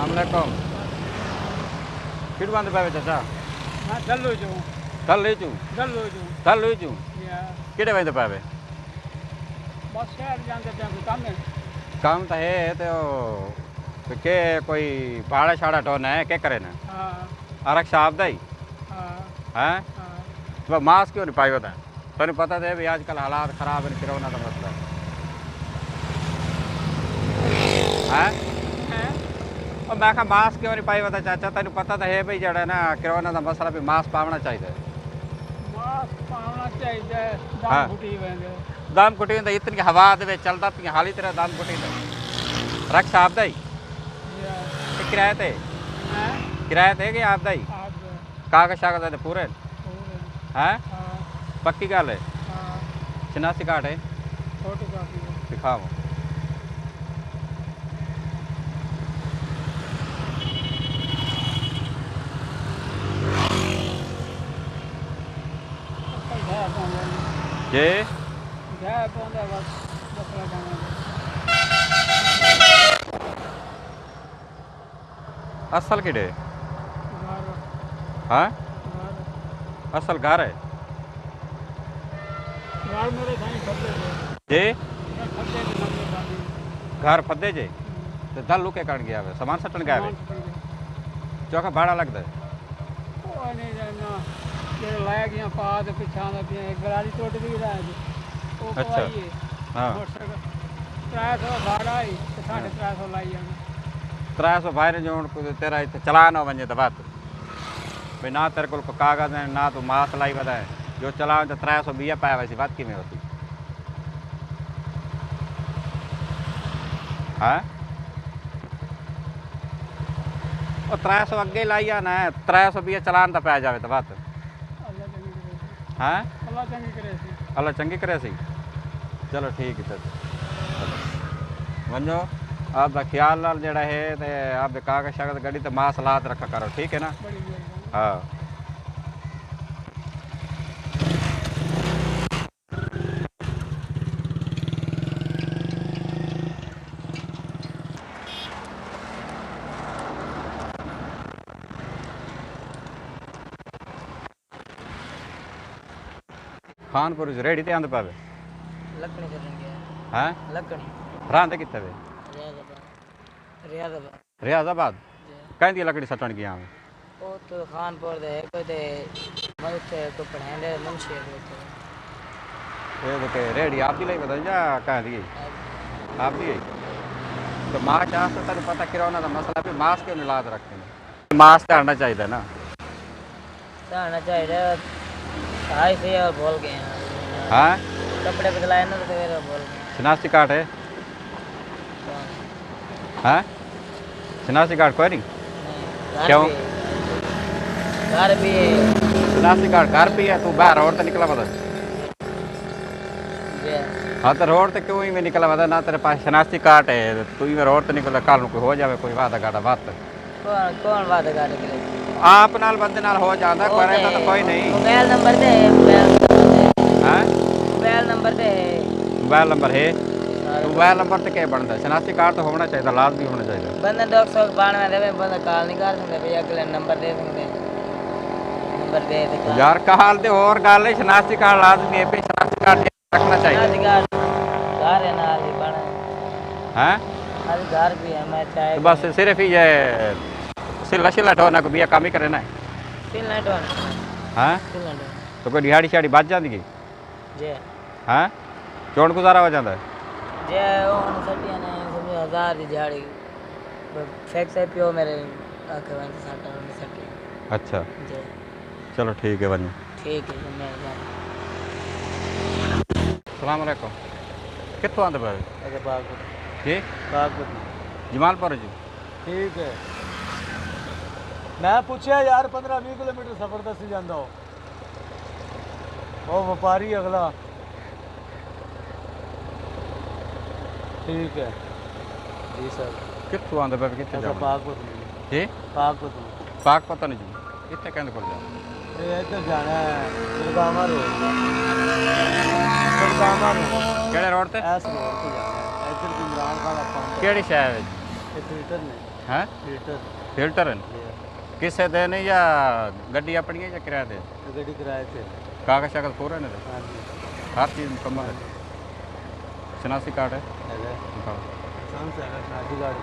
Assalamualaikum. Kidu band pawe chacha? हाँ दल लो जो Dal le chu. दल लो जो Dal le chu. या Kide band pawe? बस शहर जानते हैं कोई काम है काम तो है तो के कोई भाड़ा शाड़ा ढोना है क्या करे ना हाँ आरक्षा आपदा ही हाँ हैं हाँ तो मास्क क्यों नहीं पाई होता है तो पता है भी आजकल हालात खराब है कोरोना का मसला है हैं और मैं कहा मास्क क्यों नहीं पाई होता चाचा तेन पता तो है भाई जड़ा ना कोरोना का मसला भी मास्क पावना चाहिए मास्क पाना चाहिए हाँ। दाम फुटी वेंगे दम कुटी तो इतनी हवा दे चलता पी हाली तरह दम कुटी रक्षा आपदा ही या किराए थे हैं किराए थे कि आपदा ही आप कागज शागज है पूरे पूरे हैं हाँ पक्की गल है हाँ 86 काट है फोटो काफी है दिखाओ ये गया पौंदा बस बकरा जाना असल किड़े घर हाँ घर असल घर है घर मेरे कहीं खत्ते थे जे मैं खत्ते के नंगे बाकी घर फदे जे तो दल लुके कट गया वे सामान सटन गया वे चौका भाड़ा लगता है कोई नहीं जाना ये लाया गया पा दे पिछाना पे एक गरारी टूट भी रहा है वो अच्छा। कोई है हाँ मोटरसाइकिल 300 भाड़ा ही 350 लाई है 300 बाहर जो तेरा इतने चला ना वजे तो बात भाई ना तेरे को कागज है ना तो मास लाई बता है जो चला तो 320 पाया वैसी बात कि होती हाँ और 300 अगे लाई ना 320 चलान तो पै जाए तो बात अल्लाह चंगी करे हाँ अल्लाह चंगी करे सी अल्लाह चंगी करे सी चलो ठीक है वनो आप ख्याल नाल जड़ा है ते आप कागज शागज गड्डी तो मास लात रखा करो ठीक है ना बड़ी मेहरबानी हाँ खानपुर रेडी ते आंदे पावे लकड़ी करेंगे हैं लकड़ी रांदे कित्थे वे रियादाबाद रियाजाबाद कहंदी लकड़ी सटन गया मैं वो तो खानपुर दे कोई दे मत से को पढ़ाने मुंशी है ये के रेडी आप दी लई बता जा कह दी आप दी तो मास्क आस्ते तेन पता कोरोना का मसला भी मास्क क्यों नहीं लाद रखते हैं मास्क आना चाहिए ना आना चाहिए हाय से और बोल गए हाँ कपड़े बदलाए ना तो फिर बोल गए शनाख्ती कार्ड है हाँ शनाख्ती कार्ड कोई नहीं क्यों? घर भी शनाख्ती कार्ड घर पे है तू बाहर रोड तो निकला बता हाँ तो रोड तो क्यों ही में निकला बता ना तेरे पास शनाख्ती कार्ड है तू ही में रोड तो निकला कल कोई हो जाए कोई वादा गाड़ा बात कौन कौन वादा कर रहे आप नाल बंदे नाल हो जाता कोई रहता तो कोई नहीं मोबाइल नंबर दे मोबाइल हैं नंबर दे मोबाइल नंबर है मोबाइल नंबर तो क्या बनता है शनाख्ती कार्ड तो होना चाहिए लाजमी होना चाहिए बंदा 292 दे बंदा कॉल नहीं कर सकते भैया अगले नंबर दे सकते नंबर दे दे यार कहाल दे और गल है शनाख्ती कार्ड लाजमी है पे शनाख्ती कार्ड रखना चाहिए घर है नाल ही बना हैं हर घर भी है मैं चाहे तो बस सिर्फ ही ये सिला सिला ढोना को भी काम ही करे ना सिल नहीं डोन हैं सिल नहीं डोन तो कोई दिहाड़ी शाड़ी बच जाती है जे हैं चोण गुजारा हो जाता है जे ओन सटिया ने समझो 1000 दी दिहाड़ी फेक से पियो मेरे आके वहीं से 60 में सटी अच्छा जे चलो ठीक है बनी ठीक है मैं जान सलाम अलैकुम कितों आंदे पे अच्छा बागपुर जी बागपुर जमालपुर जी ठीक है मैं पूछया यार 15-20 किलोमीटर सफर दस ही जाता हो वो व्यापारी अगला ठीक है जी सर कितों आंदे पे कितने अच्छा जाओ पाकपुर जी पाकपुर पाक पता नहीं जी इतने कहने को जा ये इधर जाना है गुरगामा रोड गुरगामा रोड केड़े रोड ते एस रोड पे जाना है इधर इमरान खान अपना केड़ी शहर है ये ट्विटर ने हैं फिल्टर फिल्टर किसे देने या गड्डी अपनी है या किराए दे गड्डी किराए थे। कागज शागज पूरे ने हाँ जी हर चीज़ मुकम्मल है शनासी कार्ड है दिखाओ। इंसान से है शनाख्ती कार्ड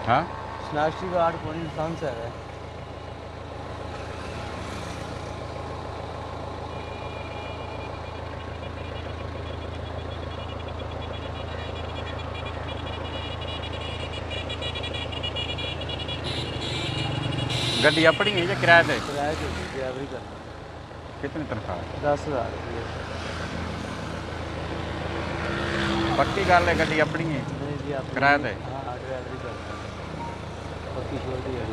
हाँ शनाख्ती कार्ड कौन इंसान से है। गड्डी अपनी है या किराए दे किराए थे ड्राइवरी का कितनी तनख्वाह है 10,000 रुपये। पक्की गल है गड्डी अपनी है नहीं जी आप किराए दे हाँ ड्राइवरी करता है पक्की छोटी है।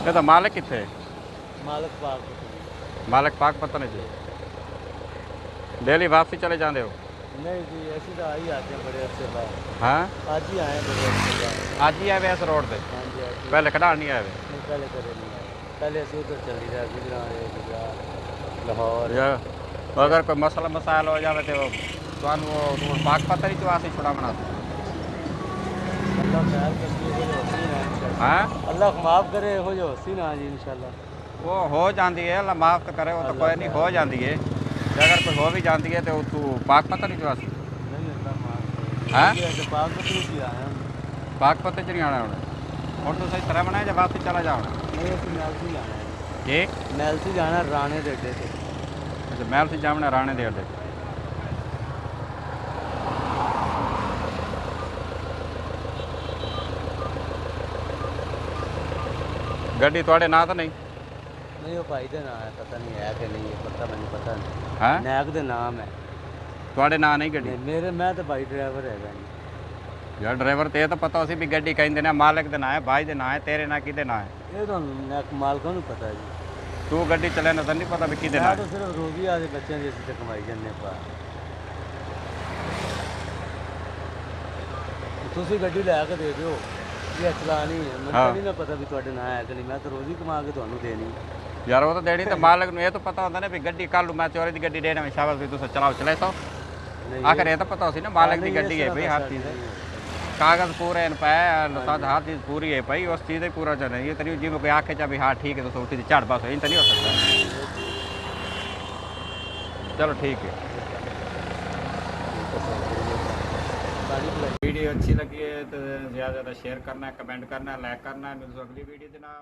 ये तो मालिक कितने मालक पाक मालिक पाक पता नहीं जी डेली वापसी चले जाते हो नहीं जी ऐसे तो आई आते हैं बड़े अरसे बाद। हाँ आज ही आए हैं बड़े अरसे बाद। आज ही आए इस रोड पे हाँ जी आज ही। पहले खड़ा नहीं आए नहीं पहले करे नहीं आए पहले ऐसे उधर चली रहा गुजरात लाहौर। या अगर कोई मसला मसाइल हो जाए तो वो पाक पता नहीं चुआ से छुड़ा बना अल्लाह ख्याल करती है हो हसीन है इंशाल्लाह। हाँ अल्लाह माफ़ करे हो जो हसीन है जी इंशाल्लाह। वो हो जाती है अल्लाह माफ़ तो करे वो तो कोई नहीं हो जाती है ते अगर कोई हो भी जाती है तो तू पाक पता नहीं चुआ सी नहीं अल्लाह माफ़ करे। हाँ ऐसे पाक को भी आए हैं। पाक पते च नहीं आना उन्हें और तो सही तरह बनाए जब वापसी चला जाओ नहीं ऐसे महल से जाना है। एक महल से जाना राणे दे अड्डे से। अच्छा महल से जामना राणे दे अड्डे गड्डी थोड़े ना तो नहीं नहीं वो भाई का नाम है पता नहीं है कि नहीं है पता मैंने पता नहीं। हाँ नैक का नाम है। थोड़े ना नहीं गड्डी नहीं मेरे मैं तो भाई ड्राइवर है नहीं। यार ड्राइवर तो ये तो पता उसी भी गड्डी कहीं देना मालिक देना है भाई देना है तेरे ना की देना है ये तो नैक मालका नहीं पता जी। तू गड्डी चले ना तो नहीं पता भी की देना मैं तो है सिर्फ रोगी आदि बच्चे जैसे तक कमाई करने पा ਤੁਸੀਂ ਗੱਡੀ ਲੈ ਕੇ ਦੇ ਦਿਓ ਇਹ ਚਲਾਣੀ ਹੈ ਮੈਨੂੰ ਤਾਂ ਨਹੀਂ ਨਾ ਪਤਾ ਵੀ ਤੁਹਾਡੇ ਨਾਂ ਹੈ ਕਿ ਨਹੀਂ ਮੈਂ ਤਾਂ ਰੋਜ਼ ਹੀ ਕਮਾ ਕੇ ਤੁਹਾਨੂੰ ਦੇਣੀ। यार वो तो देनी तो मालिक ने ये तो पता होता ना भी गड्डी कल मैं चोरी की गड्डी देना में शाबाश भी तुम चलाओ चले सो नहीं आखिर ये तो पता होती ना मालिक की गड्डी है भाई हर चीज़ है कागज़ पूरे हैं पे हर चीज़ पूरी है भाई उस चीज़ पूरा चल ये तरी जी में कोई आखे चाहे हाँ ठीक है तो उठी चढ़ बस इन तो नहीं हो सकता। चलो ठीक है वीडियो अच्छी लगी है तो ज़्यादा से ज़्यादा शेयर करना है कमेंट करना है लाइक करना है मिलते अगली वीडियो देना।